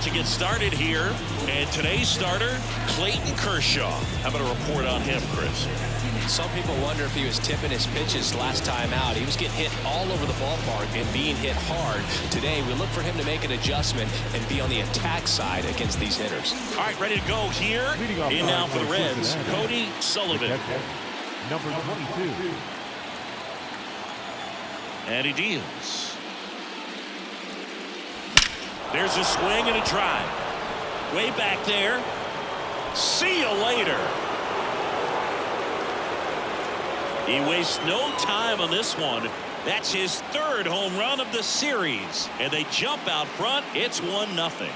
to get started here. And today's starter, Clayton Kershaw. How about a report on him, Chris? Some people wonder if he was tipping his pitches last time out. He was getting hit all over the ballpark and being hit hard. Today, we look for him to make an adjustment and be on the attack side against these hitters. All right, ready to go here. In now for the Reds, Cody Sullivan. Number 22. And he deals. There's a swing and a drive. Way back there. See you later. He wastes no time on this one. That's his third home run of the series. And they jump out front. It's 1-0.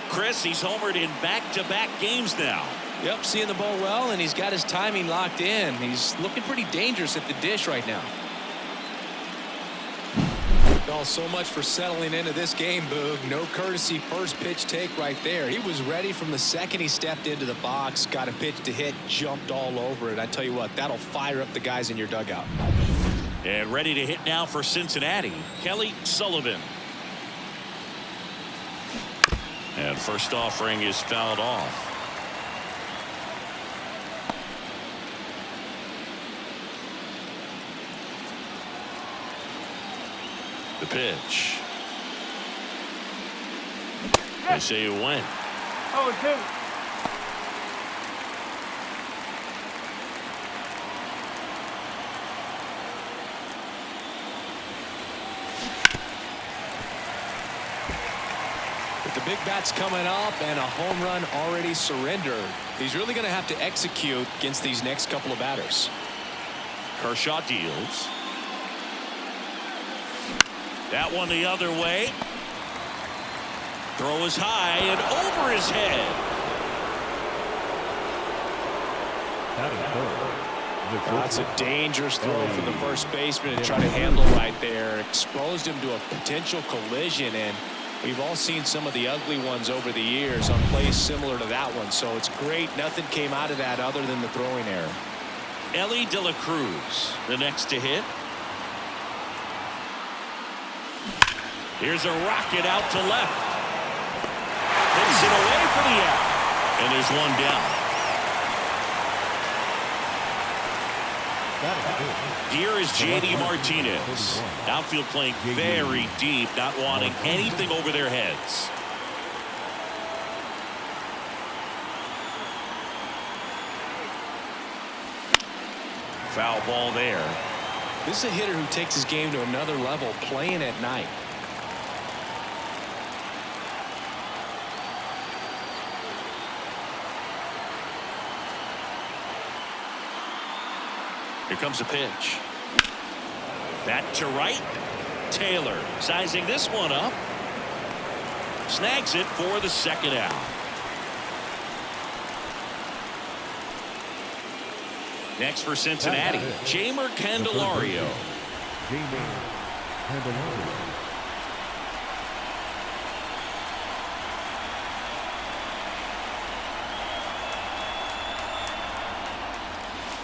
Chris, he's homered in back-to-back games now. Yep, seeing the ball well, and he's got his timing locked in. He's looking pretty dangerous at the dish right now. Oh, so much for settling into this game, Boog. No courtesy first pitch take right there. He was ready from the second he stepped into the box, got a pitch to hit, jumped all over it. I tell you what, that'll fire up the guys in your dugout. And ready to hit now for Cincinnati, Kelly Sullivan. And first offering is fouled off. The pitch. They say it went. 0-2. With the big bats coming up and a home run already surrendered, he's really going to have to execute against these next couple of batters. Kershaw deals. That one the other way. Throw is high and over his head. That's a dangerous throw for the first baseman to try to handle right there. Exposed him to a potential collision, and we've all seen some of the ugly ones over the years on plays similar to that one. So it's great nothing came out of that other than the throwing error. Ellie De La Cruz, the next to hit. Here's a rocket out to left. Hits it away for the out. And there's one down. Here is J.D. Martinez. Outfield playing very deep, not wanting anything over their heads. Foul ball there. This is a hitter who takes his game to another level playing at night. Here comes a pitch. Back to right. Taylor sizing this one up. Snags it for the second out. Next for Cincinnati, Jeimer Candelario.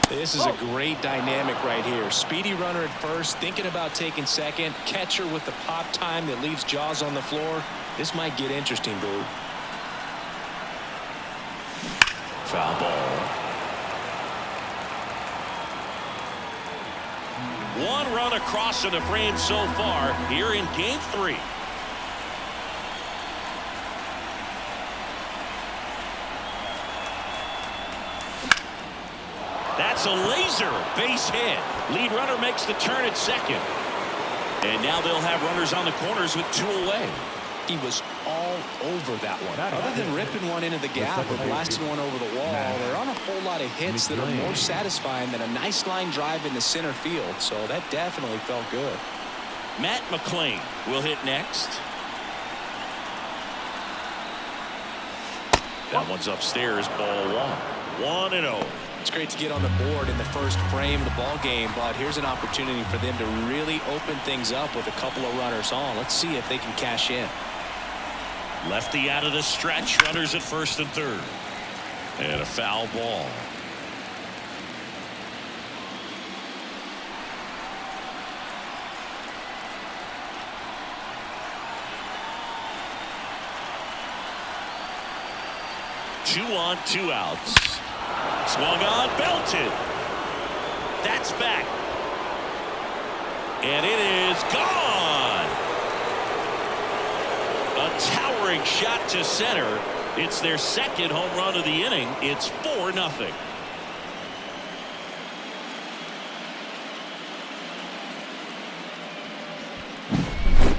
This is a great dynamic right here. Speedy runner at first, thinking about taking second. Catcher with the pop time that leaves Jaws on the floor. This might get interesting, Boo. Foul ball. One run across in the frame so far here in Game 3. That's a laser base hit. Lead runner makes the turn at second. And now they'll have runners on the corners with two away. He was all over that one. Other than ripping one into the gap or blasting one over the wall, there aren't a whole lot of hits that are more satisfying than a nice line drive into center field. So that definitely felt good. Matt McClain will hit next. That one's upstairs, ball 1. 1-0. It's great to get on the board in the first frame of the ball game, but here's an opportunity for them to really open things up with a couple of runners on. Let's see if they can cash in. Lefty out of the stretch, runners at first and third. And a foul ball. 2 on, 2 outs. Swung on, belted. That's back. And it is gone. A towering shot to center. It's their second home run of the inning. It's 4-0.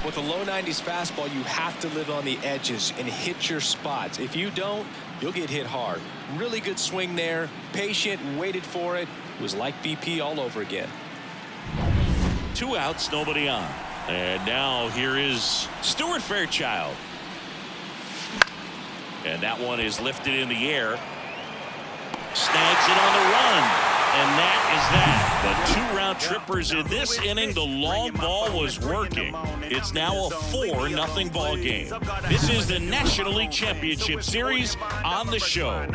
With a low 90s fastball, you have to live on the edges and hit your spots. If you don't, you'll get hit hard. Really good swing there. Patient, waited for it. It was like BP all over again. 2 outs, nobody on. And now here is Stuart Fairchild. And that one is lifted in the air. Snags it on the run. And that is that. The 2 round trippers in this inning. The long ball was working. It's now a 4-0 ball game. This is the National League Championship Series on the show.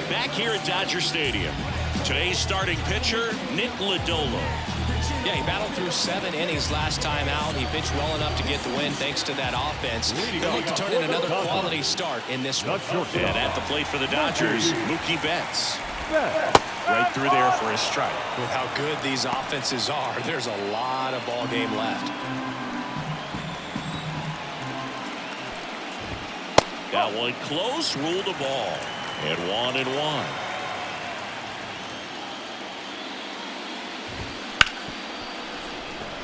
Back here at Dodger Stadium. Today's starting pitcher, Nick Lodolo. Yeah, he battled through 7 innings last time out. He pitched well enough to get the win thanks to that offense. He'll look to turn in another quality start in this one. And at the plate for the Dodgers, Mookie Betts. Right through there for a strike. With how good these offenses are, there's a lot of ball game left. That one close, ruled the ball. And 1-1.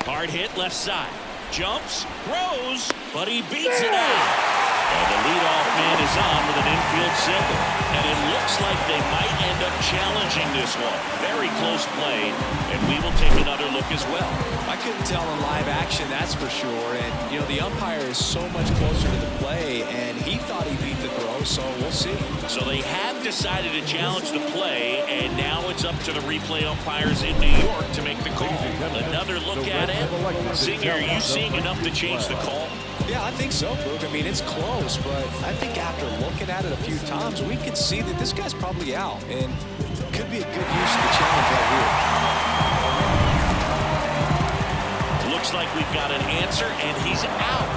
Hard hit left side. Jumps, throws, but he beats it out. And the leadoff man is on with an infield single. And it looks like they might end up challenging this one. Very close play, and we will take another look as well. I couldn't tell in live action, that's for sure. And, you know, the umpire is so much closer to the play, and he thought he beat the throw, so we'll see. So they have decided to challenge the play, and now it's up to the replay umpires in New York to make the call. Another look at it. Singer, are you seeing enough to change the call? Yeah, I think so, Boog. I mean, it's close, but I think after looking at it a few times, we can see that this guy's probably out, and could be a good use of the challenge right here. Looks like we've got an answer, and he's out.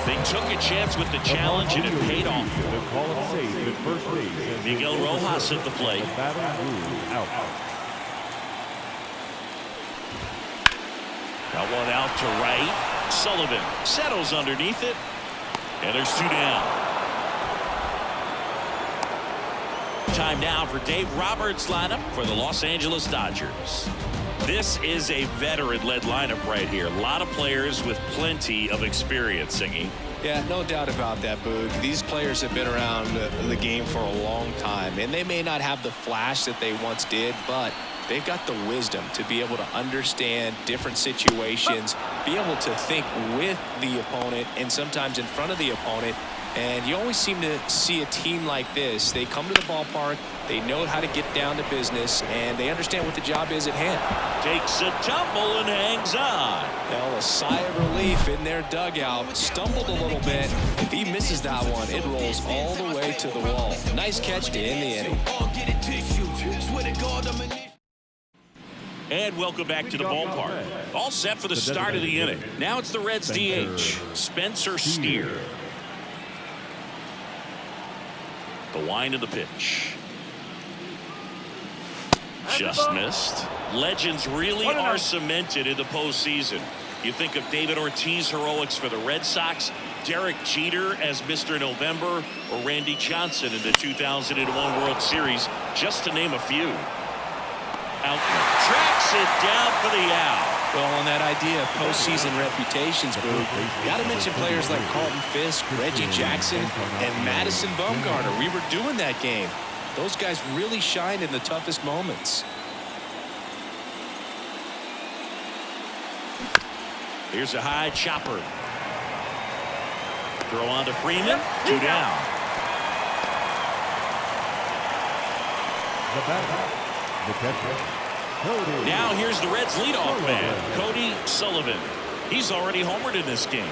They took a chance with the challenge, and it paid off. Miguel Rojas at the plate. Got one out to right. Sullivan settles underneath it, and there's 2 down. Time now for Dave Roberts' lineup for the Los Angeles Dodgers. This is a veteran-led lineup right here. A lot of players with plenty of experience, Singy. Yeah, no doubt about that, Boog. These players have been around the game for a long time, and they may not have the flash that they once did, but they've got the wisdom to be able to understand different situations, be able to think with the opponent and sometimes in front of the opponent. And you always seem to see a team like this. They come to the ballpark, they know how to get down to business, and they understand what the job is at hand. Takes a tumble and hangs on. Well, a sigh of relief in their dugout. Stumbled a little bit. If he misses that one, it rolls all the way to the wall. Nice catch to end the inning. And welcome back to the ballpark. All set for the start of the inning. Now it's the Reds DH, Spencer Steer. The wind of the pitch. Just missed. Legends really are cemented in the postseason. You think of David Ortiz heroics for the Red Sox, Derek Jeter as Mr. November, or Randy Johnson in the 2001 World Series, just to name a few. Outman tracks it down for the out. Well, on that idea of postseason reputations, Boo, got to mention players like Carlton Fisk, Reggie Jackson, and Madison Bumgarner. We were doing that game. Those guys really shined in the toughest moments. Here's a high chopper. Throw on to Freeman. 2 down. The batter, the catcher, Cody. Now here's the Reds leadoff man, Cody Sullivan. He's already homered in this game.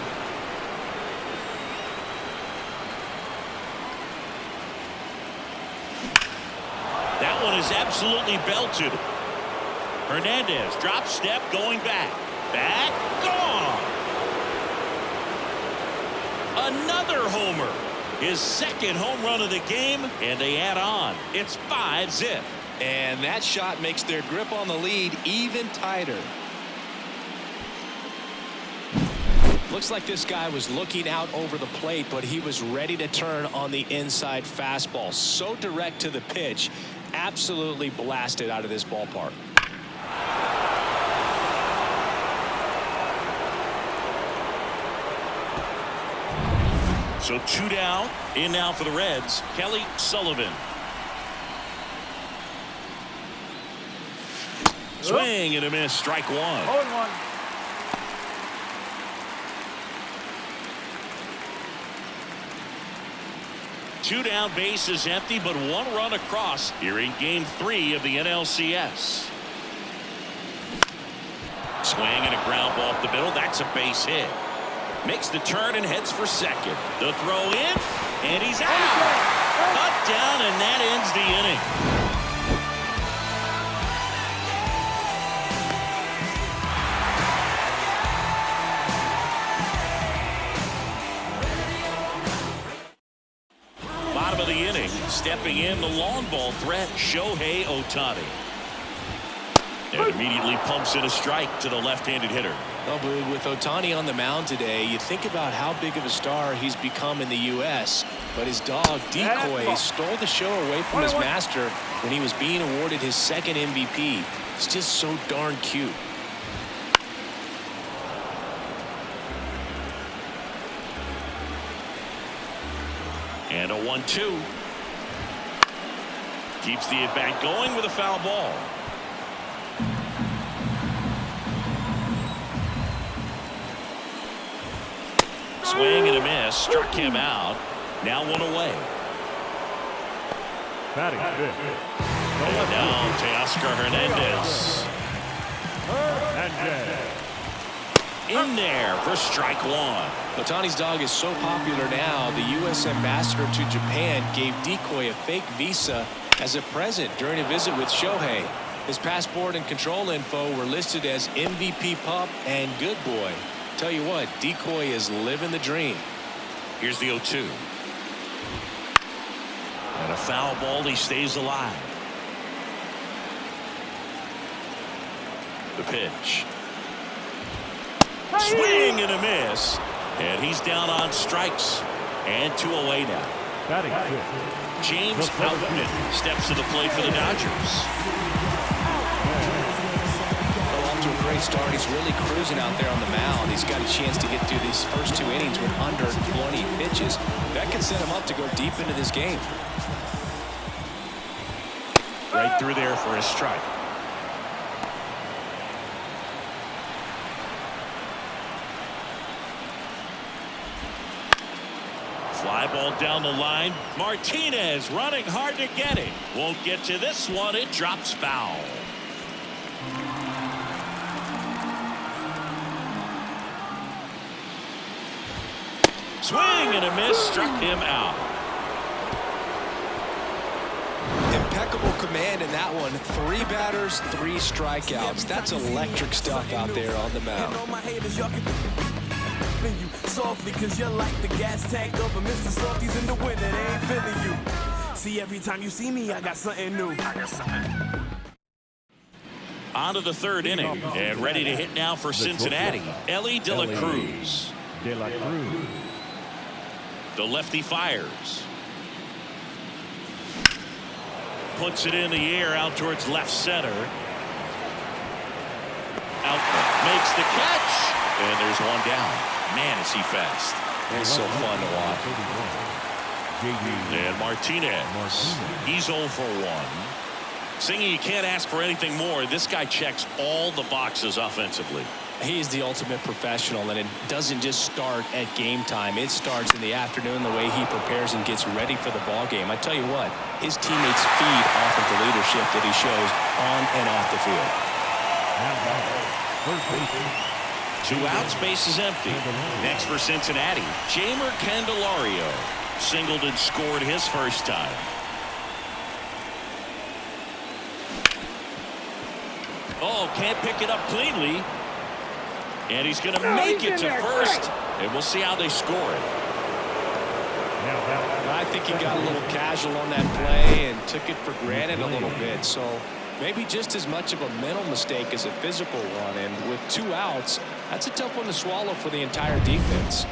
That one is absolutely belted. Hernandez drop step going back. Back, gone. another homer. His second home run of the game, and they add on. It's 5-zip. And that shot makes their grip on the lead even tighter. Looks like this guy was looking out over the plate, but he was ready to turn on the inside fastball. So direct to the pitch. Absolutely blasted out of this ballpark. So 2 down. In now for the Reds, Kelly Sullivan. Swing and a miss. Strike one. 0-1. Two down, base is empty, but one run across here in game 3 of the NLCS. Swing and a ground ball up the middle. That's a base hit. Makes the turn and heads for second. The throw in, and he's out. Cut down, and that ends the inning. Bottom of the inning, stepping in the long ball threat, Shohei Ohtani. And immediately pumps in a strike to the left-handed hitter. Oh, Boog, with Ohtani on the mound today, you think about how big of a star he's become in the U.S., but his dog, Decoy, stole the show away from his master when he was being awarded his second MVP. It's just so darn cute. And a 1-2. Keeps the at-bat going with a foul ball. Swing and a miss. Struck him out. Now one away. Batting fifth. And now Teoscar Hernandez. In there for strike one. Ohtani's dog is so popular now, the U.S. ambassador to Japan gave Decoy a fake visa as a present during a visit with Shohei. His passport and control info were listed as MVP Pup and Good Boy. Tell you what, Decoy is living the dream. Here's the 0-2. And a foul ball. He stays alive. The pitch. Swing and a miss. And he's down on strikes. And 2 away now. Batting fifth. James Outman steps to the plate for the Dodgers. Off to a great start. He's really cruising out there on the mound. He's got a chance to get through these first 2 innings with under 20 pitches. That could set him up to go deep into this game. Right through there for a strike. Fly ball down the line. Martinez running hard to get it. Won't get to this one. It drops foul. Swing and a miss. Struck him out. Impeccable command in that one. 3 batters, 3 strikeouts. That's electric stuff out there on the mound. You softly cause you're like the gas tank of a Mr. Softies in the winter. They ain't feeling you. See, every time you see me, I got something new. On to the 3rd inning and ready to hit now for Cincinnati. Ellie De La Cruz. The lefty fires. Puts it in the air out towards left center. Outlet makes the catch. And there's one down. Man, is he fast. It's so fun to watch. And Martinez. He's 0 for 1. Singing, you can't ask for anything more. This guy checks all the boxes offensively. He's the ultimate professional, and it doesn't just start at game time. It starts in the afternoon, the way he prepares and gets ready for the ball game. I tell you what, his teammates feed off of the leadership that he shows on and off the field. 2 outs, base is empty. Next for Cincinnati, Jamer Candelario. Singled and scored his first time. Oh, can't pick it up cleanly. And he's going to make it to first. And we'll see how they score it. think he got a little casual on that play and took it for granted a little bit. So maybe just as much of a mental mistake as a physical one. And with 2 outs, that's a tough one to swallow for the entire defense.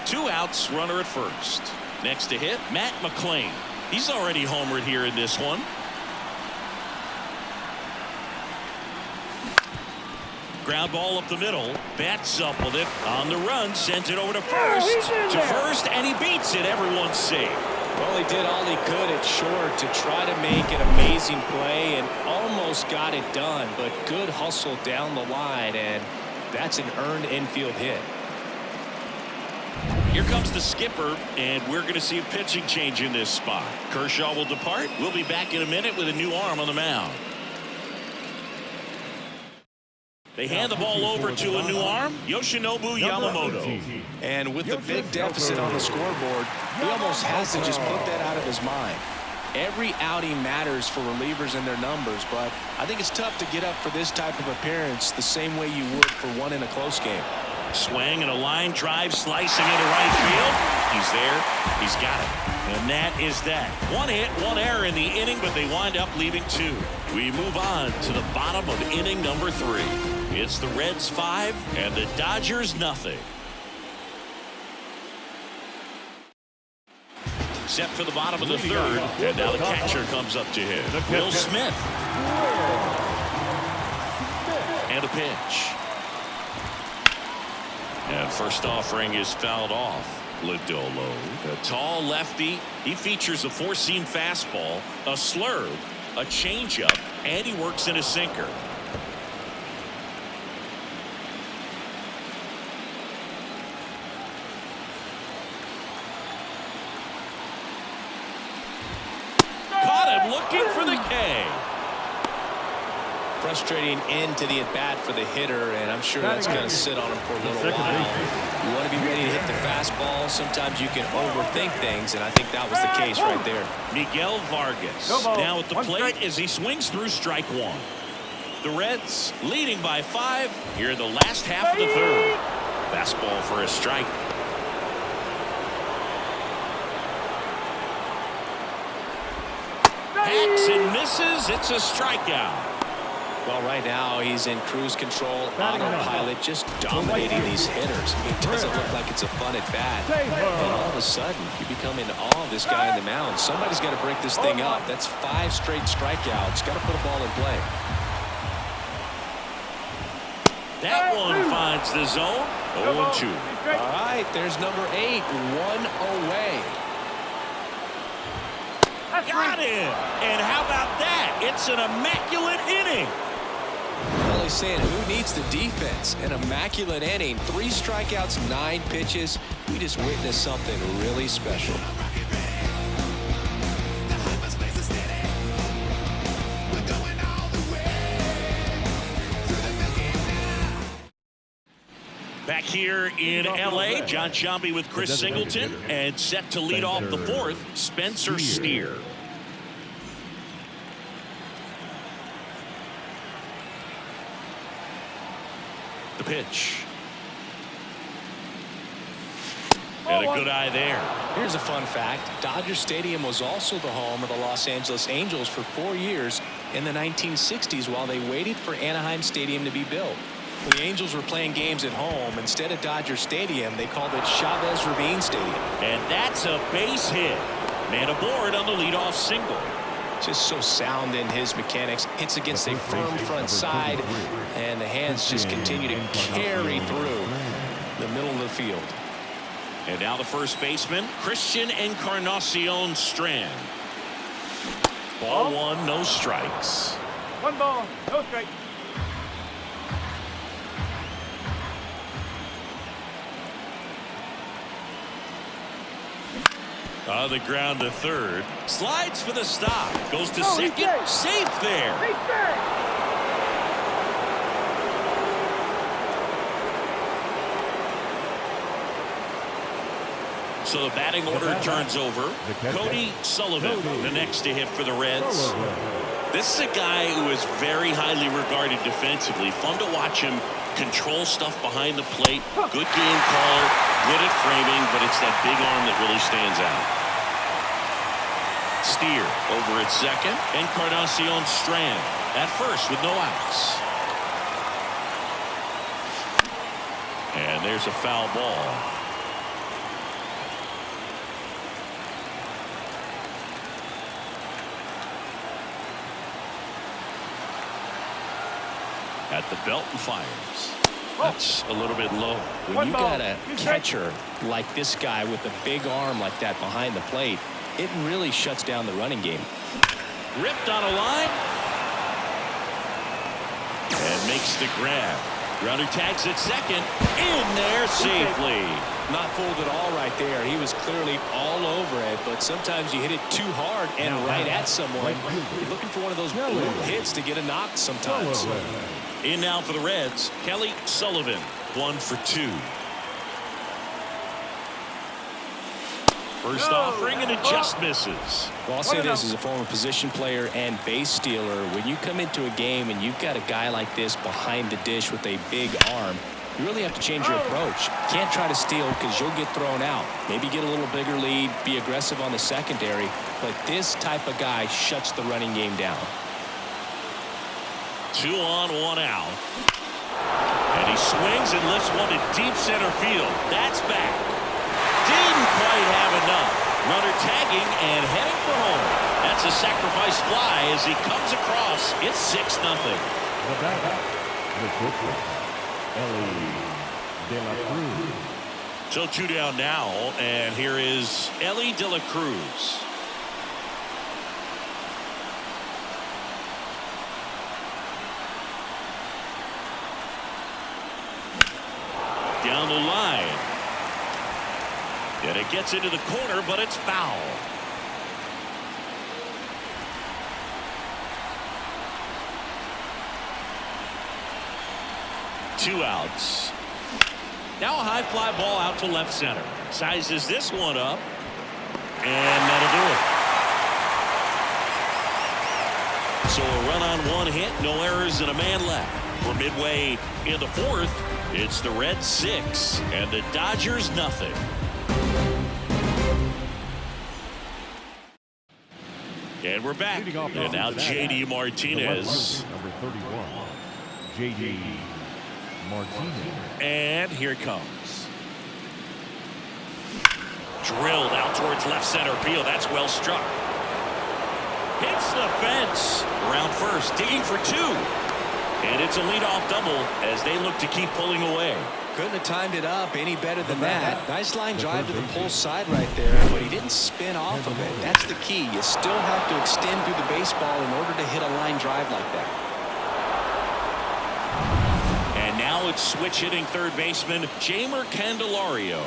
2 outs, runner at first. Next to hit, Matt McClain. He's already homered here in this one. Ground ball up the middle. Bats up with it. On the run. Sends it over to first. And he beats it. Everyone's safe. Well, he did all he could at short to try to make an amazing play and almost got it done. But good hustle down the line, and that's an earned infield hit. Here comes the skipper, and we're going to see a pitching change in this spot. Kershaw will depart. We'll be back in a minute with a new arm on the mound. They hand the ball over to a new arm, Yoshinobu Yamamoto. And with the big deficit on the scoreboard, he almost has to just put that out of his mind. Every outing matters for relievers and their numbers, but I think it's tough to get up for this type of appearance the same way you would for one in a close game. Swing and a line drive slicing into right field. He's there. He's got it. And that is that. 1 hit, 1 error in the inning, but they wind up leaving 2. We move on to the bottom of inning number 3. It's the Reds 5 and the Dodgers nothing. Set for the bottom of the 3rd, and now the catcher comes up to him. Will Smith. And a pitch. And first offering is fouled off. Lodolo, a tall lefty. He features a 4-seam fastball, a slurve, a changeup, and he works in a sinker. Caught him looking for the K. Frustrating end to the at-bat for the hitter, and I'm sure that's going to sit on him for a little while. You want to be ready to hit the fastball. Sometimes you can overthink things, and I think that was the case right there. Miguel Vargas now at the plate as he swings through strike 1. The Reds leading by 5 here in the last half of the 3rd. Fastball for a strike. Hacks and misses. It's a strikeout. Well, right now he's in cruise control, autopilot, just dominating these hitters. It doesn't look like it's a fun at bat. And all of a sudden, you become in awe of this guy in the mound. Somebody's got to break this thing up. That's 5 straight strikeouts. Got to put a ball in play. That one finds the zone. 0-2. All right, there's number 8, 1 away. Got him. And how about that? It's an immaculate inning. Well, he's saying who needs the defense? An immaculate inning. 3 strikeouts, 9 pitches. We just witnessed something really special. Back here in L.A., John Sciambi with Chris Singleton, and set to lead off the 4th, Spencer Steer. The pitch. And a good eye there. Here's a fun fact. Dodger Stadium was also the home of the Los Angeles Angels for 4 years in the 1960s while they waited for Anaheim Stadium to be built. When the Angels were playing games at home, instead of Dodger Stadium, they called it Chavez Ravine Stadium. And that's a base hit. Man aboard on the leadoff single. Just so sound in his mechanics. Hits against a firm front side, and the hands just continue to carry through the middle of the field. And now the first baseman, Christian Encarnacion Strand. Ball 1, no strikes. 1 ball, no strike. On the ground to 3rd. Slides for the stop. Goes to 2nd. Safe there. So the batting order turns over. Cody Sullivan, the next to hit for the Reds. This is a guy who is very highly regarded defensively. Fun to watch him control stuff behind the plate. Good game caller, good at framing, but it's that big arm that really stands out. Steer over at second. Encarnacion Strand at first with no outs. And there's a foul ball. At the belt and fires. That's a little bit low. When you got a catcher like this guy with a big arm like that behind the plate, it really shuts down the running game. Ripped on a line. And makes the grab. Runner tags at second. In there safely. Not fooled at all right there. He was clearly all over it, but sometimes you hit it too hard and right at someone. You're looking for one of those little hits to get a knock sometimes. In now for the Reds, Kelly Sullivan, 1 for 2. First offering and it just misses. Well, I'll say this as a former position player and base stealer. When you come into a game and you've got a guy like this behind the dish with a big arm, you really have to change your approach. Can't try to steal because you'll get thrown out. Maybe get a little bigger lead, be aggressive on the secondary, but this type of guy shuts the running game down. 2 on, 1 out. And he swings and lifts one to deep center field. That's back. Didn't quite have enough. Runner tagging and heading for home. That's a sacrifice fly as he comes across. It's 6-0. The batter, the pitcher, Ellie De La Cruz. So 2 down now, and here is Ellie De La Cruz. Down the line. And it gets into the corner, but it's foul. Two outs. Now a high fly ball out to left center. Sizes this one up. And that'll do it. So a run on 1 hit, no errors and a man left. We're midway in the 4th. It's the Reds 6 and the Dodgers nothing. And we're back. And now J.D. Martinez. Number 31, J.D. Martinez. And here it comes. Drilled out towards left center field. That's well struck. Hits the fence. Around first, digging for 2. And it's a leadoff double as they look to keep pulling away. Couldn't have timed it up any better than that. Nice line drive to the pull side right there, but he didn't spin off of it. That's the key. You still have to extend through the baseball in order to hit a line drive like that. And now it's switch hitting third baseman Jeimer Candelario.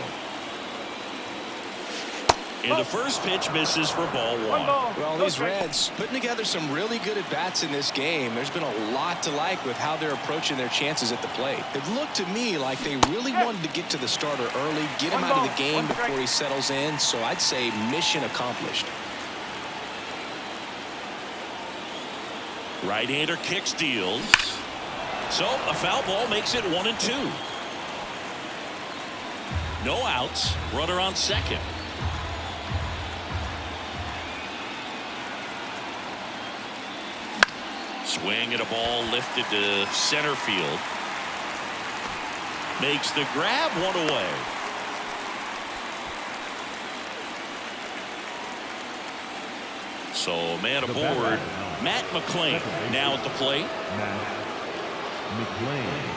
And the first pitch misses for ball 1. Well, these Reds putting together some really good at-bats in this game. There's been a lot to like with how they're approaching their chances at the plate. It looked to me like they really wanted to get to the starter early, get him out of the game before he settles in. So I'd say mission accomplished. Right-hander kicks, deals. So a foul ball makes it 1-2. No outs. Runner on second. Swing and a ball lifted to center field. Makes the grab, 1 away. So man aboard. Matt McClain now at the plate. Matt McClain.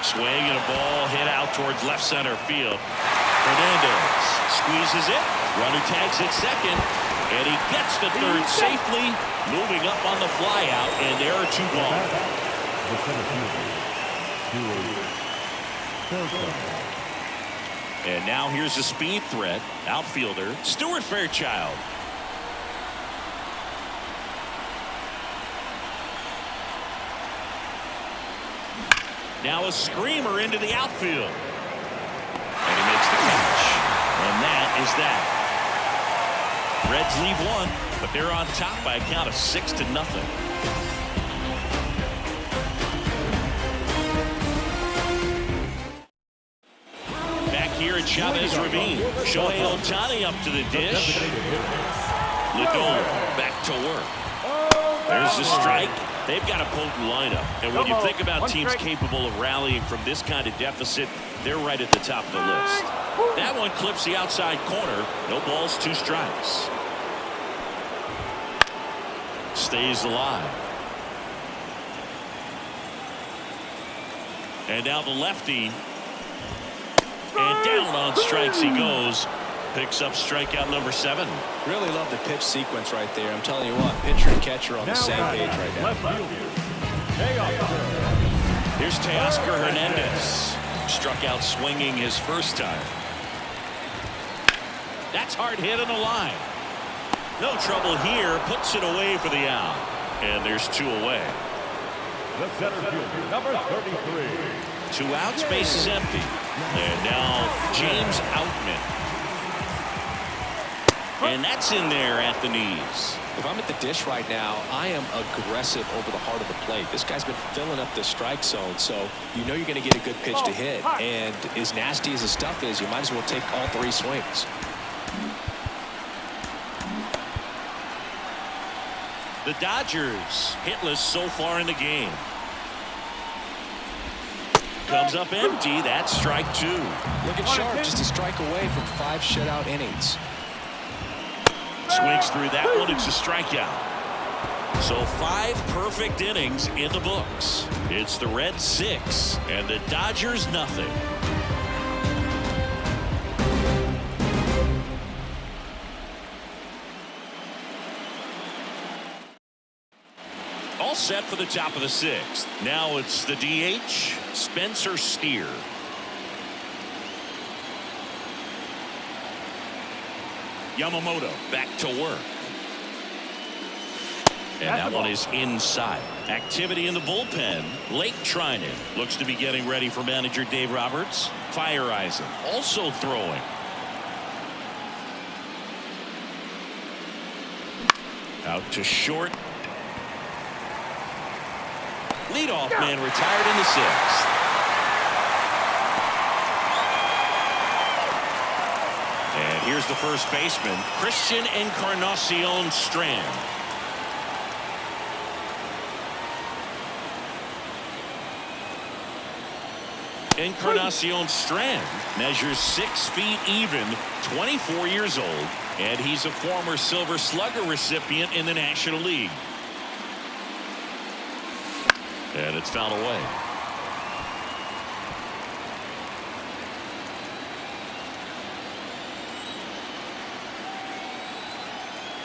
Swing and a ball hit out towards left center field. Hernandez squeezes it. Runner tags at second. And he gets to third safely. Moving up on the fly out. And there are 2 gone. The center fielder, And now here's a speed threat. Outfielder Stuart Fairchild. Now a screamer into the outfield. And he makes the catch. And that is that. Reds leave 1, but they're on top by a count of 6-0. here at Chavez Ravine. Shohei Ohtani up to the dish. Lindor back to work. There's the strike. They've got a potent lineup. And when you think about teams capable of rallying from this kind of deficit, they're right at the top of the list. That one clips the outside corner. No balls, 2 strikes. Stays alive. And now the lefty. And down on strikes he goes. Picks up strikeout number 7. Really love the pitch sequence right there. I'm telling you what, pitcher and catcher on the same page right now. Here's Teoscar Hernandez. Struck out swinging his first time. That's hard hit in the line. No trouble here. Puts it away for the out. And there's 2 away. The center fielder, number 33. 2 outs, base is empty. And now James Outman. And that's in there at the knees. If I'm at the dish right now, I am aggressive over the heart of the plate. This guy's been filling up the strike zone, so you know you're going to get a good pitch to hit. And as nasty as his stuff is, you might as well take all 3 swings. The Dodgers hitless so far in the game. Comes up empty. That's strike 2. Looking sharp, just a strike away from 5 shutout innings. Swings through that one. It's a strikeout. So 5 perfect innings in the books. It's the Reds 6 and the Dodgers nothing. All set for the top of the 6th. Now it's the DH, Spencer Steer. Yamamoto back to work. And that one is inside. Activity in the bullpen. Blake Trinan looks to be getting ready for manager Dave Roberts. Feyereisen also throwing. Out to short. Leadoff man retired in the 6th. And here's the first baseman, Christian Encarnacion Strand. Encarnacion Strand measures 6 feet even, 24 years old, and he's a former Silver Slugger recipient in the National League. And it's fouled away.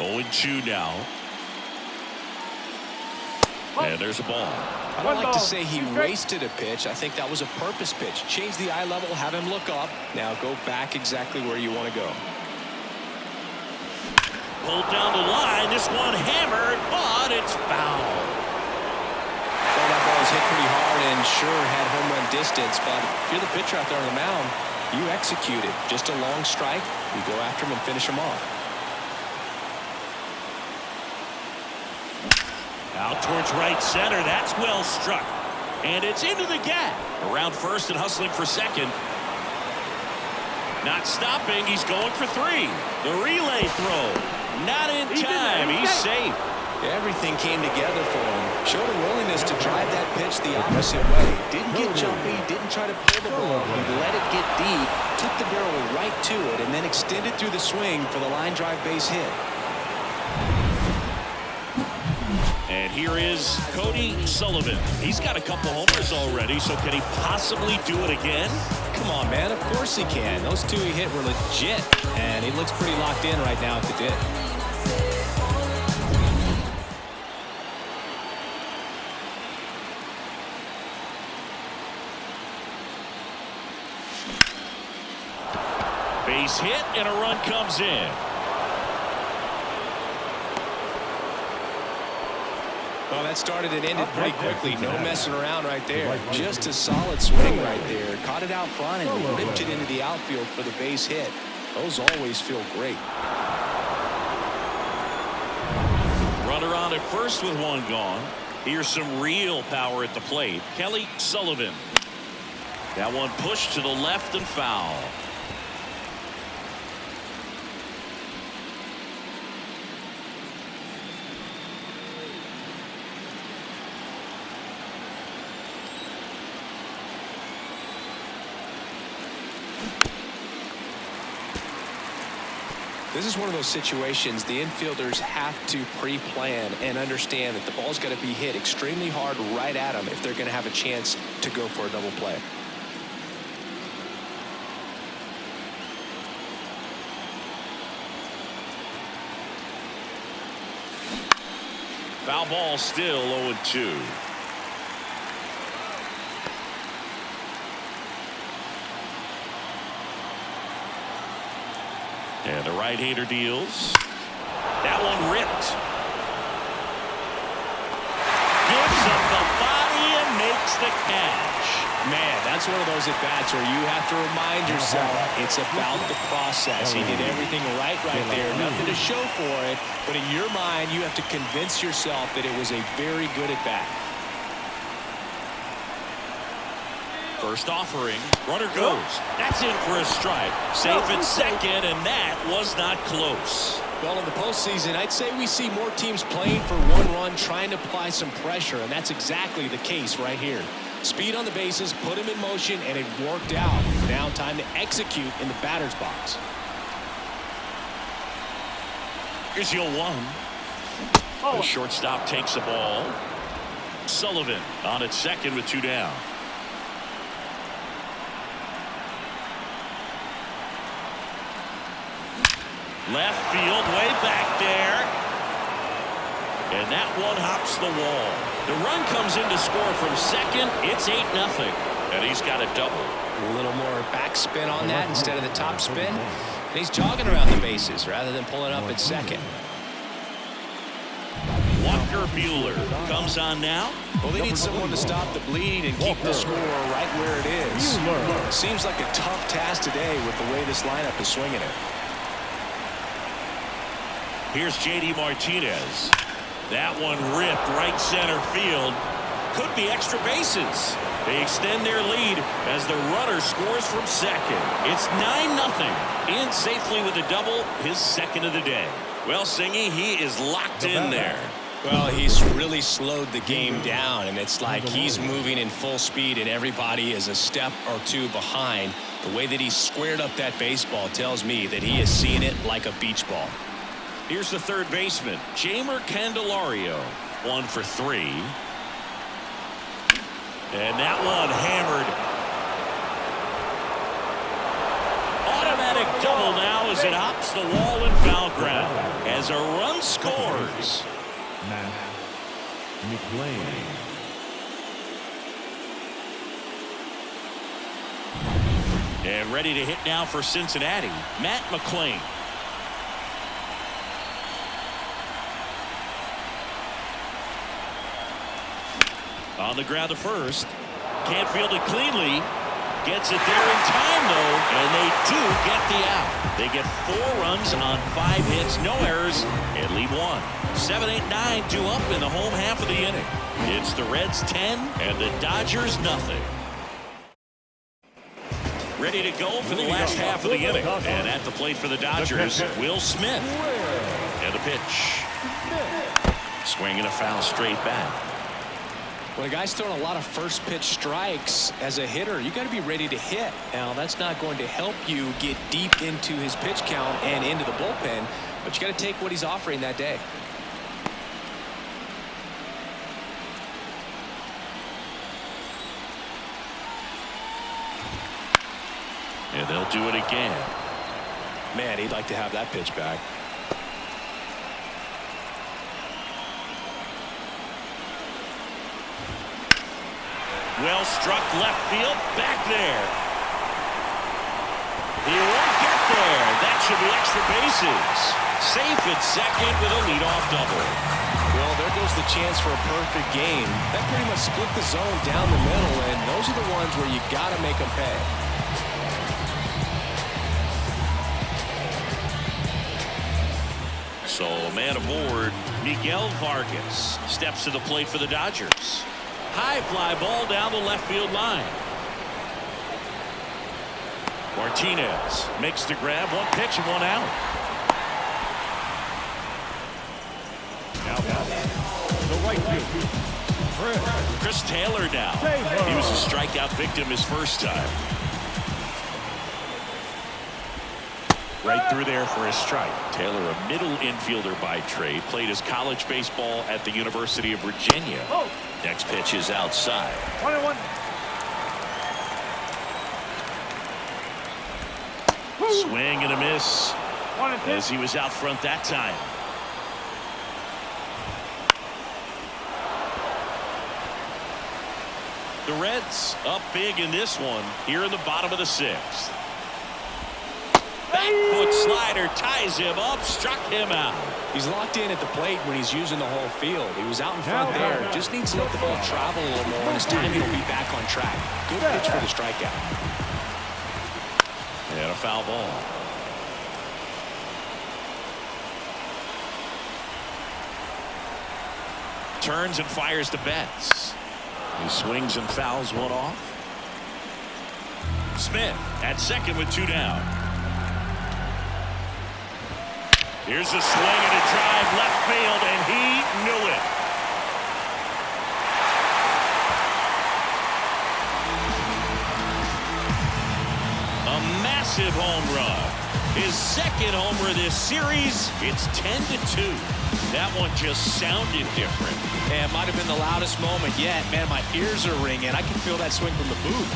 Oh, 2 now. And there's a ball. I don't like to say he wasted a pitch. I think that was a purpose pitch. Change the eye level, have him look up. Now go back exactly where you want to go. Pulled down the line. This one hammered, but it's foul. Well, that ball was hit pretty hard and sure had home run distance, but if you're the pitcher out there on the mound, you execute it. Just a long strike. You go after him and finish him off. Out towards right center. That's well struck. And it's into the gap. Around first and hustling for second. Not stopping. He's going for 3. The relay throw. Not in time. He's safe. Everything came together for him. Showed a willingness to drive that pitch the opposite way. Didn't get jumpy. Didn't try to pull the ball. He let it get deep. Took the barrel right to it and then extended through the swing for the line drive base hit. And here is Cody Sullivan. He's got a couple homers already, so can he possibly do it again? Come on, man. Of course he can. Those 2 he hit were legit, and he looks pretty locked in right now at the dip. Base hit, and a run comes in. Well, that started and ended pretty quickly. No messing around right there. Just a solid swing right there. Caught it out front and ripped it into the outfield for the base hit. Those always feel great. Runner on at first with 1 gone. Here's some real power at the plate. Kelly Sullivan. That one pushed to the left and foul. This is one of those situations the infielders have to pre-plan and understand that the ball's got to be hit extremely hard right at them if they're going to have a chance to go for a double play. Foul ball, still 0-2. And the right-hander deals. That one ripped. Gives up the body and makes the catch. Man, that's one of those at-bats where you have to remind yourself it's about the process. He did everything right there. Nothing to show for it, but in your mind, you have to convince yourself that it was a very good at-bat. First offering, runner goes. That's in for a strike. Safe at second, and that was not close. Well, in the postseason, I'd say we see more teams playing for one run, trying to apply some pressure, and that's exactly the case right here. Speed on the bases, put him in motion, and it worked out. Now time to execute in the batter's box. Here's 0-1. The shortstop takes the ball. Sullivan on at second with 2 down. Left field, way back there. And that one hops the wall. The run comes in to score from second. It's 8-0. And he's got a double. A little more backspin on that instead of the top spin. And he's jogging around the bases rather than pulling up at second. Walker Buehler comes on now. Well, they need someone to stop the bleeding and keep the score right where it is. Seems like a tough task today with the way this lineup is swinging it. Here's J.D. Martinez. That one ripped right center field. Could be extra bases. They extend their lead as the runner scores from second. It's 9-0. In safely with a double, his second of the day. Well, Singy, he is locked in there. Well, he's really slowed the game down, and it's like he's moving in full speed, and everybody is a step or two behind. The way that he squared up that baseball tells me that he is seeing it like a beach ball. Here's the third baseman, Jeimer Candelario. 1 for 3. And that one hammered. Automatic double now as it hops the wall in foul ground. As a run scores. Matt McLean. And ready to hit now for Cincinnati, Matt McLean. On the ground to first. Can't field it cleanly. Gets it there in time, though, and they do get the out. They get 4 runs on 5 hits, no errors, and lead 1. 7-8-9, 2 up in the home half of the inning. It's the Reds 10 and the Dodgers nothing. Ready to go for the last half of the inning. And at the plate for the Dodgers, Will Smith. And the pitch. Swinging a foul straight back. When a guy's throwing a lot of first pitch strikes as a hitter, you got to be ready to hit. Now, that's not going to help you get deep into his pitch count and into the bullpen, but you got to take what he's offering that day. And they'll do it again. Man, he'd like to have that pitch back. Well struck left field, back there. He won't get there. That should be extra bases. Safe at second with a leadoff double. Well, there goes the chance for a perfect game. That pretty much split the zone down the middle, and those are the ones where you got to make them pay. So, man aboard, Miguel Vargas steps to the plate for the Dodgers. High fly ball down the left field line. Martinez makes the grab, 1 pitch and 1 out. Now, the right field. Chris Taylor now. He was a strikeout victim his first time. Right through there for a strike. Taylor, a middle infielder by trade, played his college baseball at the University of Virginia. Next pitch is outside. 1-1. Swing and a miss as he was out front that time. The Reds up big in this one here in the bottom of the 6th. Back foot slider ties him up, struck him out. He's locked in at the plate when he's using the whole field. He was out in front there. Just needs to let the ball travel a little more, and his timing will be back on track. Good pitch for the strikeout. And a foul ball. Turns and fires the Betts. He swings and fouls one off. Smith at second with 2 down. Here's a swing and a drive left field, and he knew it. A massive home run. His second homer this series. It's 10-2. That one just sounded different. And it might have been the loudest moment yet. Man, my ears are ringing. I can feel that swing from the booth.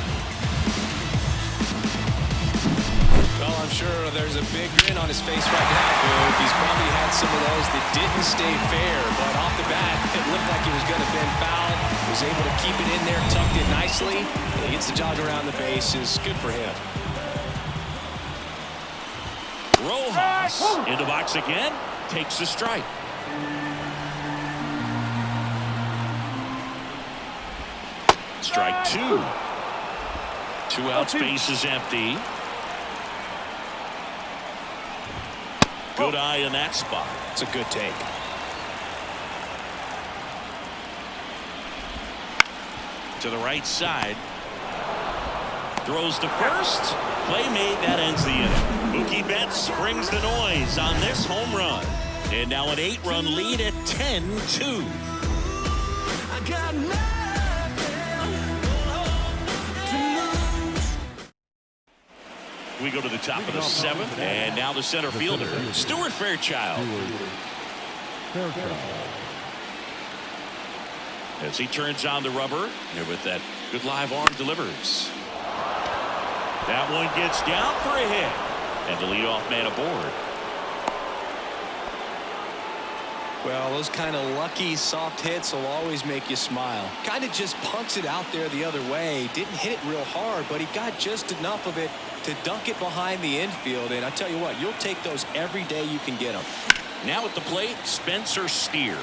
Well, I'm sure there's a big grin on his face right now, Booth. He's probably had some of those that didn't stay fair, but off the bat, it looked like he was going to bend foul. Was able to keep it in there, tucked it nicely. He gets the jog around the bases. Good for him. Rojas in the box again, takes a strike. Strike 2. 2 outs, base is empty. Good eye in that spot. It's a good take. To the right side. Throws to first. Play made. That ends the inning. Mookie Betts brings the noise on this home run. And now an 8-run lead at 10-2. We go to the top of the 7th, and now the center fielder, Stuart Fairchild. As he turns on the rubber, and with that good live arm delivers. That one gets down for a hit, and the leadoff man aboard. Well, those kind of lucky soft hits will always make you smile. Kind of just punts it out there the other way. Didn't hit it real hard, but he got just enough of it to dunk it behind the infield. And I tell you what, you'll take those every day you can get them. Now at the plate, Spencer Steer.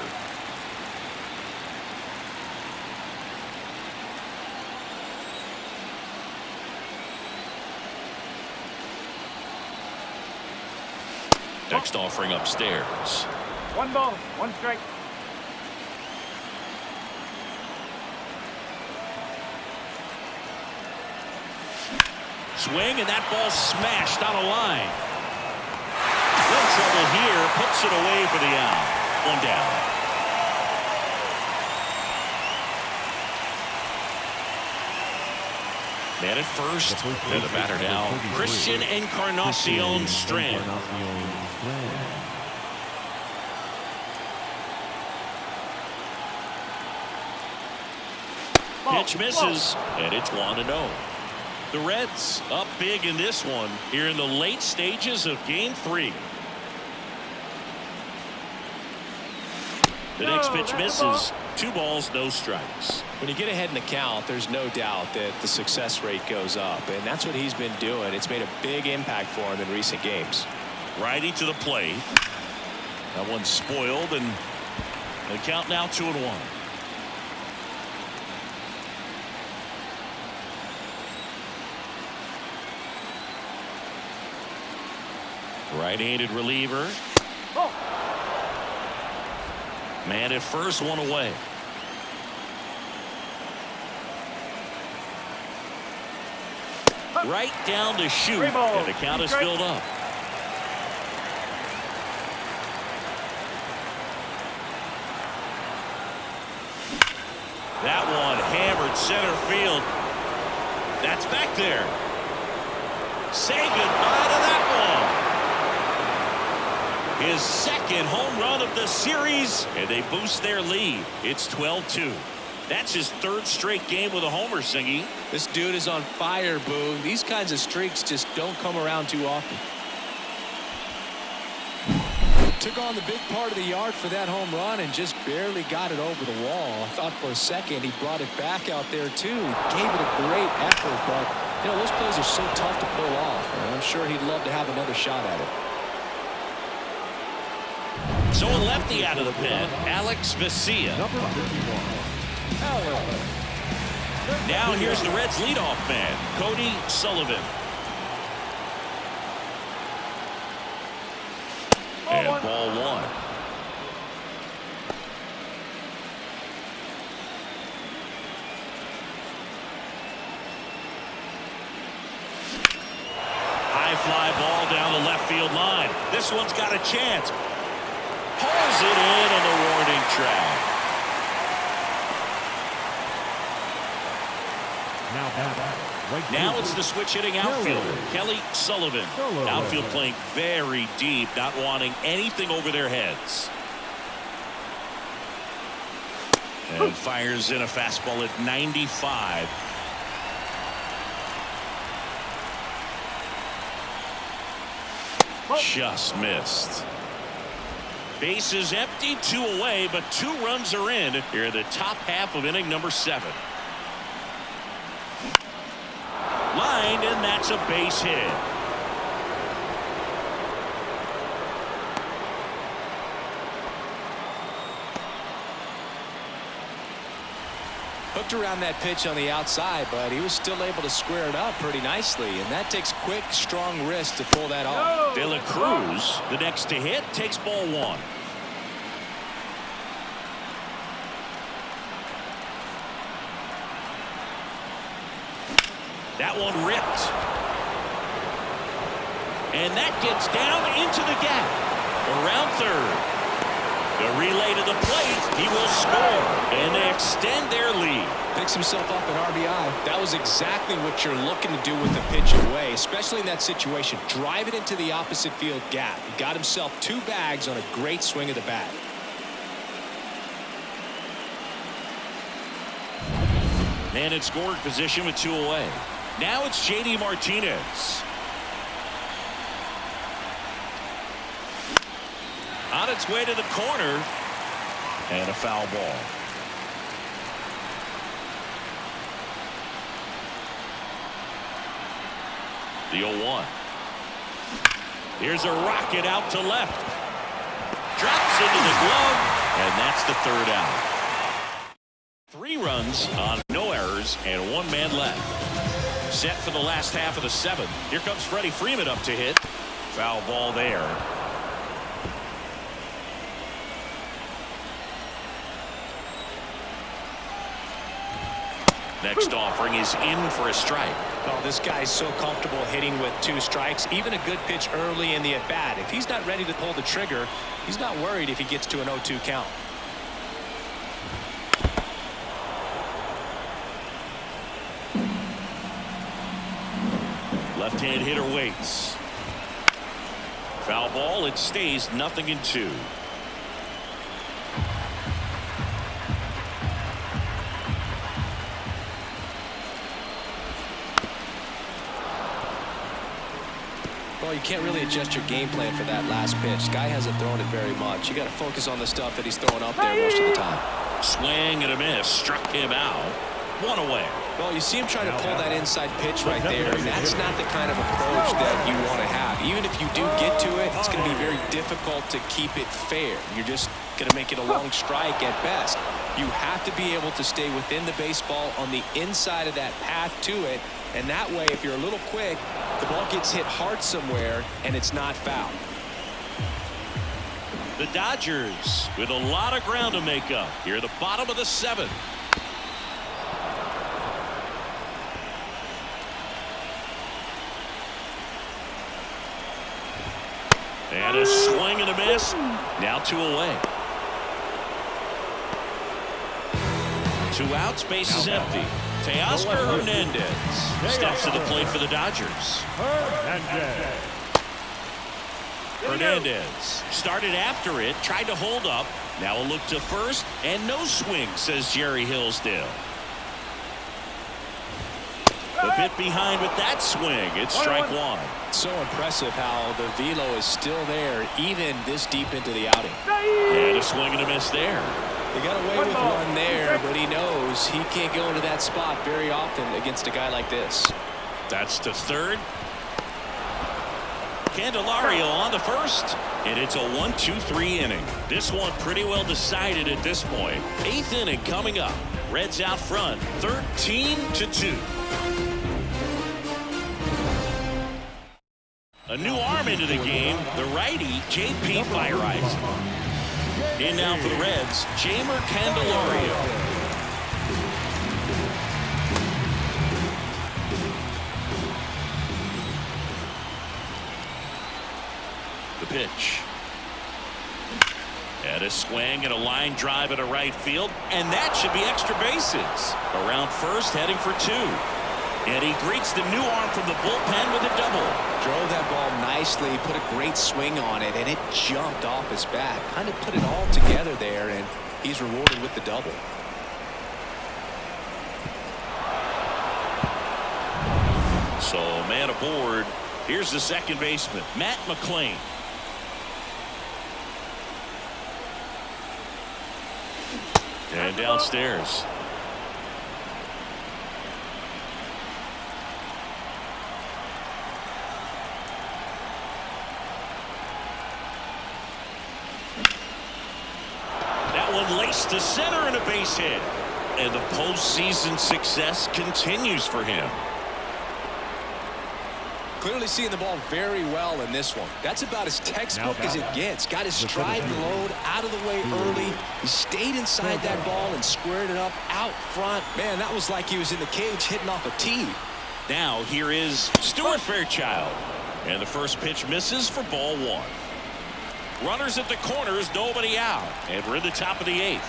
Next offering upstairs. 1 ball, 1 strike. Swing, and that ball smashed on a line. Little trouble here, puts it away for the out. 1 down. Man at first, and the batter now, Christian Encarnacion Strand. Pitch misses, and it's 1-0. The Reds up big in this one here in the late stages of Game 3. The next pitch misses. 2 balls, no strikes. When you get ahead in the count, there's no doubt that the success rate goes up, and that's what he's been doing. It's made a big impact for him in recent games. Righty to the plate. That one's spoiled, and the count now 2-1. Right-handed reliever. Man at first, 1 away. Right down to shoot, and the count is filled up. That one hammered center field. That's back there. Say goodbye to that one. his second home run of the series, and they boost their lead. It's 12-2. That's his third straight game with a homer, Singy. This dude is on fire, Boo. These kinds of streaks just don't come around too often. Took on the big part of the yard for that home run and just barely got it over the wall. I thought for a second he brought it back out there too. Gave it a great effort, but you know those plays are so tough to pull off. And I'm sure he'd love to have another shot at it. So a lefty out of the pen, Alex Vesia. Number 51. Now here's the Reds' leadoff man, Cody Sullivan. And ball one. High fly ball down the left field line. This one's got a chance. Pulls it in on the warning track. Now it's the switch hitting outfielder, Kelly Sullivan. Outfield playing very deep, not wanting anything over their heads. And fires in a fastball at 95. Just missed. Base is empty, 2 away, but 2 runs are in here in the top half of inning number 7. Line, and that's a base hit. Hooked around that pitch on the outside, but he was still able to square it up pretty nicely, and that takes quick, strong wrist to pull that off. De La Cruz, the next to hit, takes ball 1. That one ripped. And that gets down into the gap. Around third. The relay to the plate. He will score. And they extend their lead. Picks himself up at RBI. That was exactly what you're looking to do with the pitch away, especially in that situation. Drive it into the opposite field gap. He got himself 2 bags on a great swing of the bat. Man in scoring position with 2 away. Now it's J.D. Martinez. On its way to the corner. And a foul ball. The 0-1. Here's a rocket out to left. Drops into the glove. And that's the 3rd out. 3 runs on no errors and 1 man left. Set for the last half of the 7th. Here comes Freddie Freeman up to hit. Foul ball there. Next offering is in for a strike. Oh, this guy's so comfortable hitting with 2 strikes. Even a good pitch early in the at-bat. If he's not ready to pull the trigger, he's not worried if he gets to an 0-2 count. Left-hand hitter waits. Foul ball. It stays 0-2. Well, you can't really adjust your game plan for that last pitch. Guy hasn't thrown it very much. You got to focus on the stuff that he's throwing up there most of the time. Swing and a miss. Struck him out. 1 away. Well, you see him trying to pull that inside pitch right there, and that's not the kind of approach that you want to have. Even if you do get to it, it's going to be very difficult to keep it fair. You're just going to make it a long strike at best. You have to be able to stay within the baseball on the inside of that path to it, and that way, if you're a little quick, the ball gets hit hard somewhere, and it's not foul. The Dodgers with a lot of ground to make up here at the bottom of the 7th. And a swing and a miss. Now 2 away. 2 outs, base is empty. Teoscar Hernandez steps to the plate for the Dodgers. Hernandez started after it, tried to hold up. Now a look to first, and no swing, says Jerry Hillsdale. A bit behind with that swing. It's strike one. So impressive how the velo is still there even this deep into the outing. And a swing and a miss there. He got away with one there, but he knows he can't go into that spot very often against a guy like this. That's to third. Candelario on the first, and it's a 1-2-3 inning. This one pretty well decided at this point. 8th inning coming up. Reds out front, 13-2. A new arm into the game, the righty J.P. Fireisen. In now for the Reds, Jeimer Candelario. The pitch. And a swing and a line drive at a right field, and that should be extra bases. Around first, heading for two. And he greets the new arm from the bullpen with a double. Drove that ball nicely, put a great swing on it, and it jumped off his bat. Kind of put it all together there, and he's rewarded with the double. So, man aboard. Here's the second baseman, Matt McClain. And downstairs. That one laced to center and a base hit. And the postseason success continues for him. Clearly seeing the ball very well in this one. That's about as textbook as it gets. Got his stride and load out of the way early. He stayed inside that ball and squared it up out front. Man, that was like he was in the cage hitting off a tee. Now here is Stuart Fairchild. And the first pitch misses for ball one. Runners at the corners, nobody out. And we're in the top of the 8th.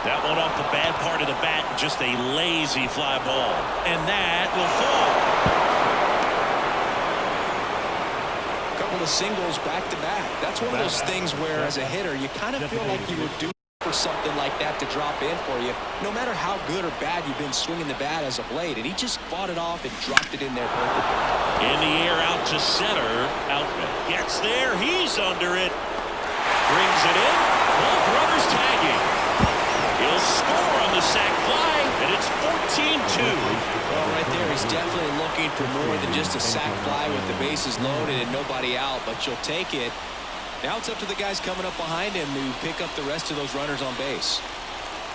That one off the bad part of the bat, just a lazy fly ball. And that will fall. A couple of singles back to back. That's one of those things where as a hitter you kind of feel like you were due for something like that to drop in for you, no matter how good or bad you've been swinging the bat as of late. And he just fought it off and dropped it in there perfectly. In the air out to center. Outman gets there. He's under it. Brings it in. Both runners tagging. He'll score on the sac fly, and it's 14-2. Well, right there, he's definitely looking for more than just a sac fly with the bases loaded and nobody out, but you'll take it. Now it's up to the guys coming up behind him to pick up the rest of those runners on base.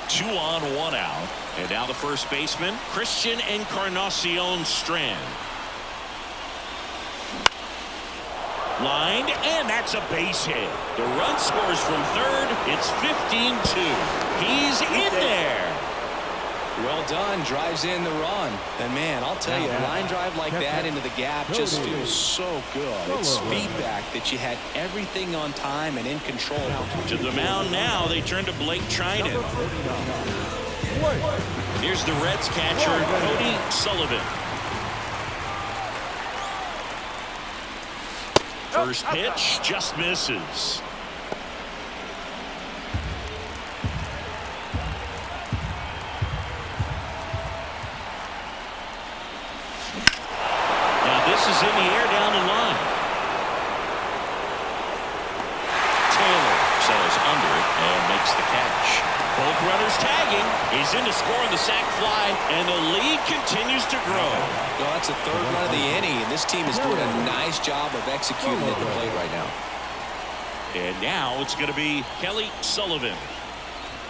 2 on, 1 out. And now the first baseman, Christian Encarnacion Strand. Lined, and that's a base hit. The run scores from third. It's 15-2. He's in there. Well done. Drives in the run. And, man, I'll tell you, a line drive like that into the gap just feels so good. It's feedback that you had everything on time and in control. To the mound now, they turn to Blake Trinan. Here's the Reds catcher, Cody Sullivan. First pitch just misses. Now this is in the air down the line. Taylor sails under it and makes the catch. Both runners tagging. He's in to score on the sac fly, and the lead continues to grow. Well, that's the third run of the inning, and this team is doing a nice job of executing at the plate right now. And now it's going to be Kelly Sullivan.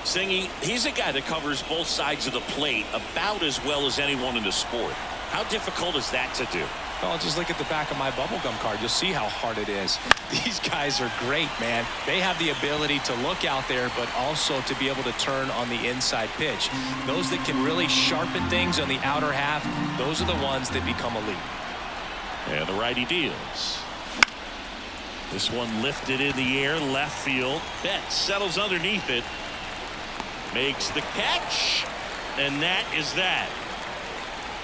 Singy, he's a guy that covers both sides of the plate about as well as anyone in the sport. How difficult is that to do? Well, just look at the back of my bubblegum card. You'll see how hard it is. These guys are great, man. They have the ability to look out there, but also to be able to turn on the inside pitch. Those that can really sharpen things on the outer half, those are the ones that become elite. And the righty deals. This one lifted in the air, left field. Betts settles underneath it. Makes the catch. And that is that.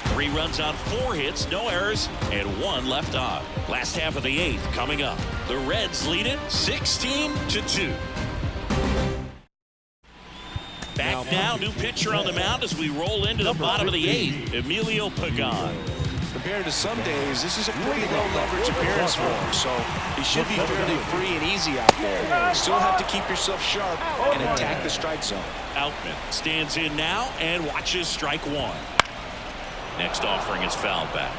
3 runs on 4 hits, no errors, and 1 left on. Last half of the 8th coming up. The Reds lead it 16-2. Back now, new pitcher on the mound as we roll into the bottom of the 8th, Emilio Pagan. Compared to some days, this is a pretty low leverage appearance for him, so he should be fairly free and easy out there. Still have to keep yourself sharp and attack the strike zone. Outman stands in now and watches strike 1. Next offering is fouled back.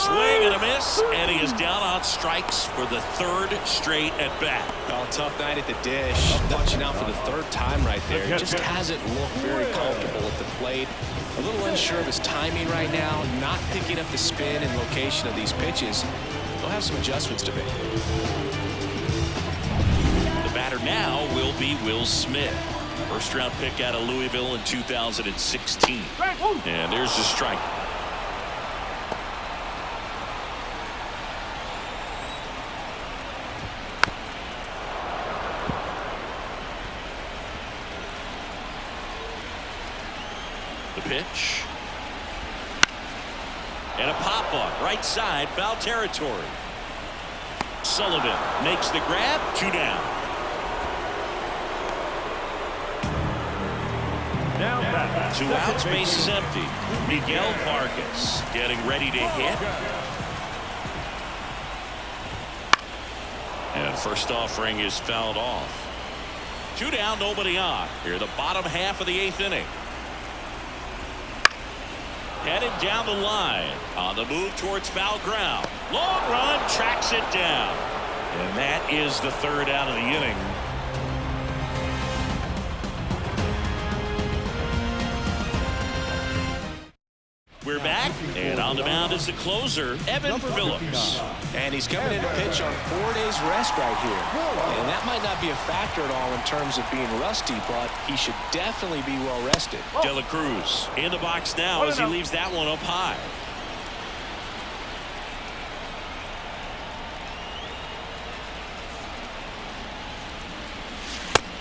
Swing and a miss, and he is down on strikes for the 3rd straight at bat. Well, tough night at the dish. Punching out for the 3rd time right there. He just hasn't looked very comfortable at the plate. A little unsure of his timing right now. Not picking up the spin and location of these pitches. He'll have some adjustments to make. The batter now will be Will Smith. First-round pick out of Louisville in 2016. And there's the strike. The pitch. And a pop-up, right side, foul territory. Sullivan makes the grab, 2 down. Now back. 2 outs, base is empty. Miguel Vargas getting ready to hit. And first offering is fouled off. 2 down, nobody on. Here, the bottom half of the 8th inning. Headed down the line on the move towards foul ground. Long run, tracks it down. And that is the 3rd out of the inning. We're back, and on the mound is the closer, Evan Phillips. And he's coming in to pitch on 4 days rest right here. And that might not be a factor at all in terms of being rusty, but he should definitely be well rested. De La Cruz in the box now as he leaves that one up high.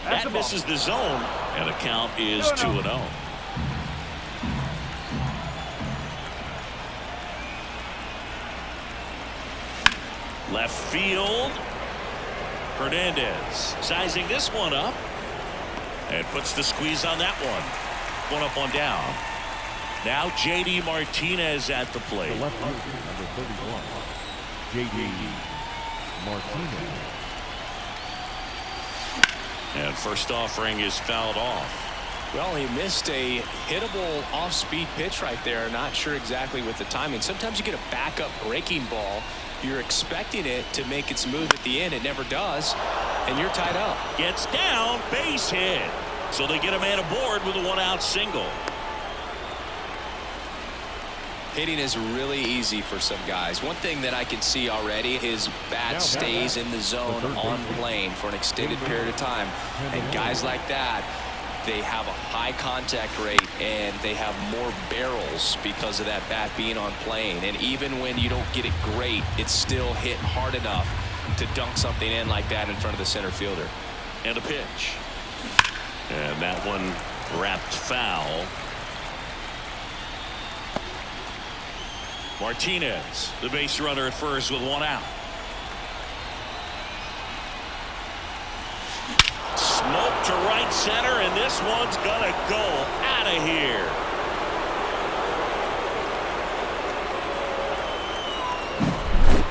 That misses the zone, and the count is 2-0. Left field. Hernandez sizing this one up and puts the squeeze on that one. 1 up, 1 down. Now J.D. Martinez at the plate. The left fielder, number 31, J.D. Martinez. And first offering is fouled off. Well, he missed a hittable off-speed pitch right there. Not sure exactly with the timing. Sometimes you get a backup breaking ball. You're expecting it to make its move at the end. It never does, and you're tied up. Gets down, base hit. So they get a man aboard with a 1-out single. Hitting is really easy for some guys. One thing that I can see already is bat stays in the zone on plane for an extended period of time. And guys like that, they have a high contact rate and they have more barrels because of that bat being on plane. And even when you don't get it great, it's still hit hard enough to dunk something in like that in front of the center fielder. And a pitch. And that one wrapped foul. Martinez, the base runner at first with 1 out. Smoke to right center, and this one's gonna go out of here.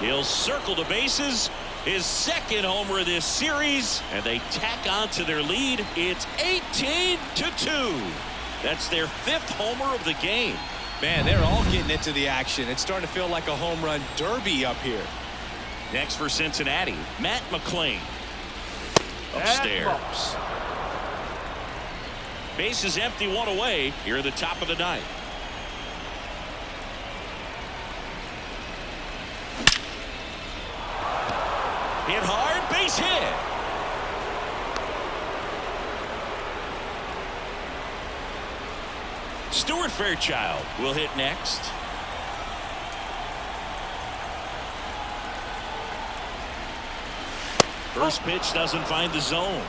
He'll circle the bases. His 2nd homer of this series, and they tack on to their lead. It's 18-2. That's their 5th homer of the game. Man, they're all getting into the action. It's starting to feel like a home run derby up here. Next for Cincinnati, Matt McClain. Upstairs. Base is empty, 1 away here at the top of the 9th. Hit hard, base hit. Stuart Fairchild will hit next. First pitch doesn't find the zone.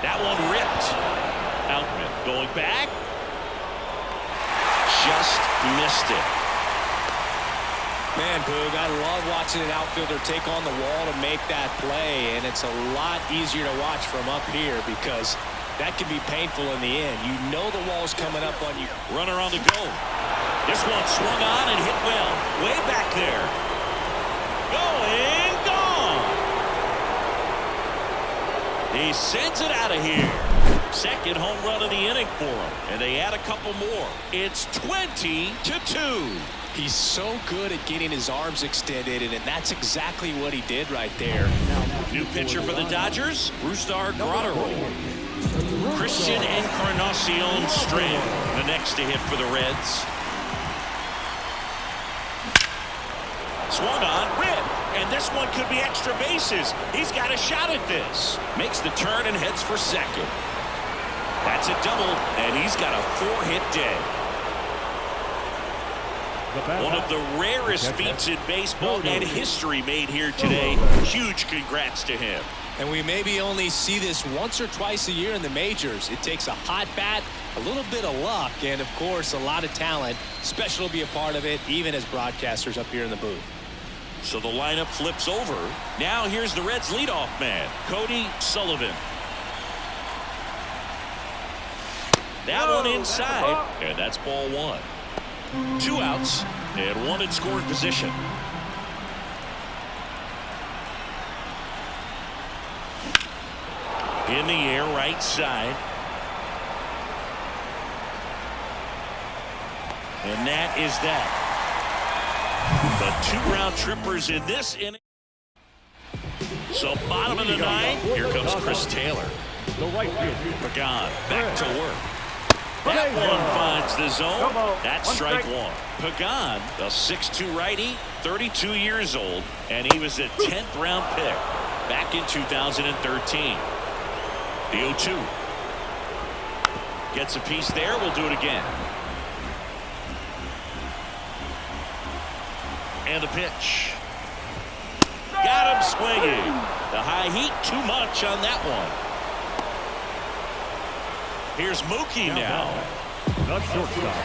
That one ripped. Outman going back. Just missed it. Man, Boog, I love watching an outfielder take on the wall to make that play, and it's a lot easier to watch from up here because that can be painful in the end. You know the wall's coming up on you. Runner on the go. This one swung on and hit well. Way back there. Going, gone. He sends it out of here. Second home run of the inning for him. And they add a couple more. It's 20-2. He's so good at getting his arms extended, and that's exactly what he did right there. New pitcher for the Dodgers, Brusdar Graterol. Christian Encarnacion Strand, the next to hit for the Reds. Swung on, rip, and this one could be extra bases. He's got a shot at this. Makes the turn and heads for second. That's a double, and he's got a 4-hit day. One of the rarest feats in baseball and history made here today. Huge congrats to him. And we maybe only see this once or twice a year in the majors. It takes a hot bat, a little bit of luck, and of course a lot of talent. Special to be a part of it, even as broadcasters up here in the booth. So the lineup flips over. Now here's the Reds leadoff man, Cody Sullivan. That one inside, and that's ball one. 2 outs and 1 in scoring position. In the air, right side. And that is that. The 2 round trippers in this inning. So bottom of the 9th, here comes Chris Taylor. The right field. Pagan back to work. That one finds the zone. That's strike 1. Pagan, a 6'2 righty, 32 years old, and he was a 10th round pick back in 2013. The 0-2. Gets a piece there. We'll do it again. And the pitch. Got him swinging. The high heat, too much on that one. Here's Mookie now. The shortstop,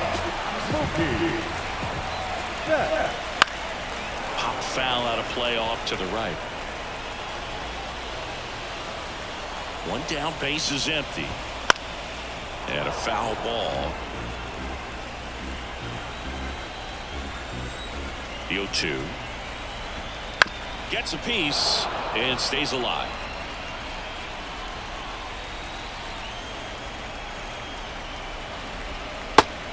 Mookie. Set. Pop foul out of play off to the right. 1 down, base is empty. And a foul ball. The 0-2. Gets a piece and stays alive.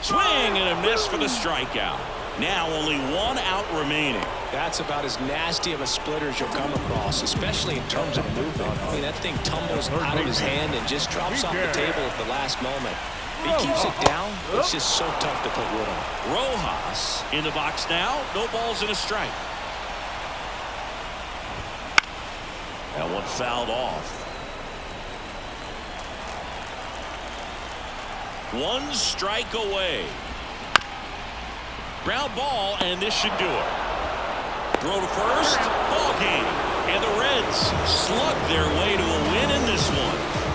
Swing and a miss for the strikeout. Now only 1 out remaining. That's about as nasty of a splitter as you'll come across, especially in terms of movement. I mean, that thing tumbles out of his hand and just drops off the table at the last moment. If he keeps it down, it's just so tough to put wood on. Rojas in the box now. No balls and a strike. That one fouled off. 1 strike away. Ground ball, and this should do it. Throw to first, ball game. And the Reds slug their way to a win in this one.